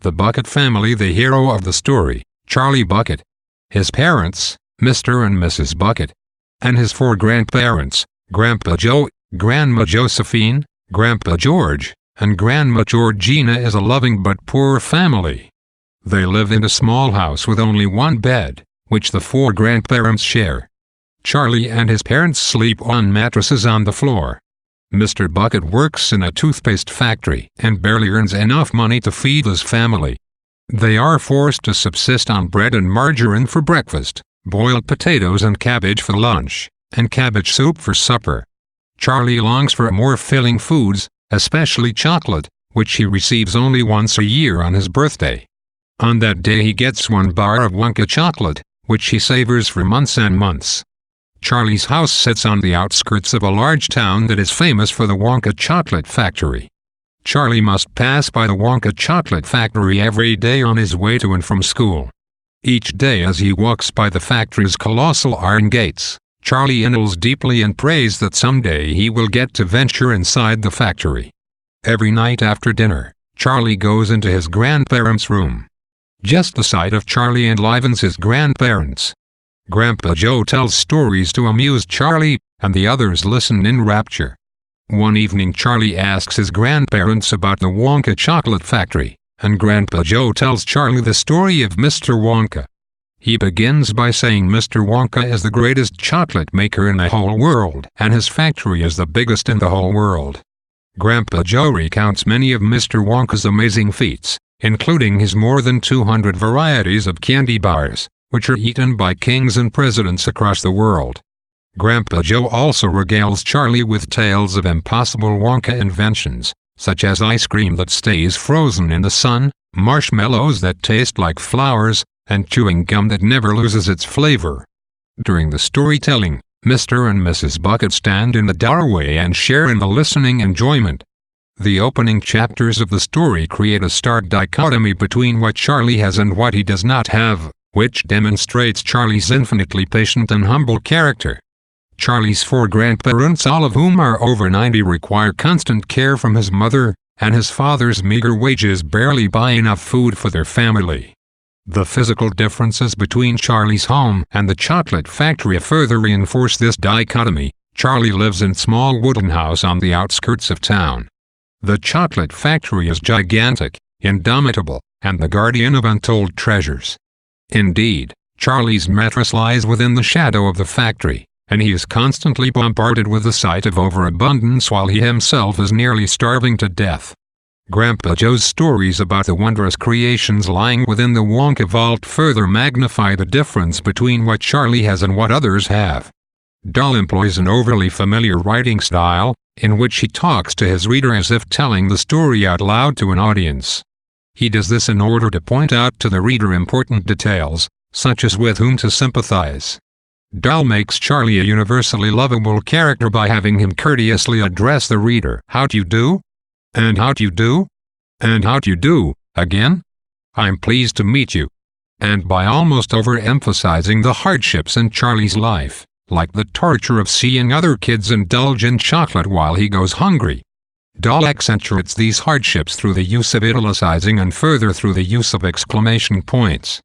The Bucket family. The hero of the story, Charlie Bucket. His parents, Mr. and Mrs. Bucket. And his 4 grandparents, Grandpa Joe, Grandma Josephine, Grandpa George, and Grandma Georgina, is a loving but poor family. They live in a small house with only one bed, which the 4 grandparents share. Charlie and his parents sleep on mattresses on the floor. Mr. Bucket works in a toothpaste factory and barely earns enough money to feed his family. They are forced to subsist on bread and margarine for breakfast, boiled potatoes and cabbage for lunch, and cabbage soup for supper. Charlie longs for more filling foods, especially chocolate, which he receives only once a year on his birthday. On that day he gets 1 bar of Wonka chocolate, which he savors for months and months. Charlie's house sits on the outskirts of a large town that is famous for the Wonka chocolate factory. Charlie must pass by the Wonka chocolate factory every day on his way to and from school. Each day as he walks by the factory's colossal iron gates, Charlie inhales deeply and prays that someday he will get to venture inside the factory. Every night after dinner, Charlie goes into his grandparents' room. Just the sight of Charlie enlivens his grandparents. Grandpa Joe tells stories to amuse Charlie, and the others listen in rapture. One evening Charlie asks his grandparents about the Wonka chocolate factory, and Grandpa Joe tells Charlie the story of Mr. Wonka. He begins by saying Mr. Wonka is the greatest chocolate maker in the whole world, and his factory is the biggest in the whole world. Grandpa Joe recounts many of Mr. Wonka's amazing feats, including his more than 200 varieties of candy bars, which are eaten by kings and presidents across the world. Grandpa Joe also regales Charlie with tales of impossible Wonka inventions, such as ice cream that stays frozen in the sun, marshmallows that taste like flowers, and chewing gum that never loses its flavor. During the storytelling, Mr. and Mrs. Bucket stand in the doorway and share in the listening enjoyment. The opening chapters of the story create a stark dichotomy between what Charlie has and what he does not have, which demonstrates Charlie's infinitely patient and humble character. Charlie's 4 grandparents, all of whom are over 90, require constant care from his mother, and his father's meager wages barely buy enough food for their family. The physical differences between Charlie's home and the chocolate factory further reinforce this dichotomy. Charlie lives in a small wooden house on the outskirts of town. The chocolate factory is gigantic, indomitable, and the guardian of untold treasures. Indeed, Charlie's mattress lies within the shadow of the factory, and he is constantly bombarded with the sight of overabundance while he himself is nearly starving to death. Grandpa Joe's stories about the wondrous creations lying within the Wonka vault further magnify the difference between what Charlie has and what others have. Dahl employs an overly familiar writing style, in which he talks to his reader as if telling the story out loud to an audience. He does this in order to point out to the reader important details, such as with whom to sympathize. Dahl makes Charlie a universally lovable character by having him courteously address the reader. "How do you do? And how do you do? And how do you do, again? I'm pleased to meet you." And by almost overemphasizing the hardships in Charlie's life, like the torture of seeing other kids indulge in chocolate while he goes hungry. Dahl accentuates these hardships through the use of italicizing and further through the use of exclamation points.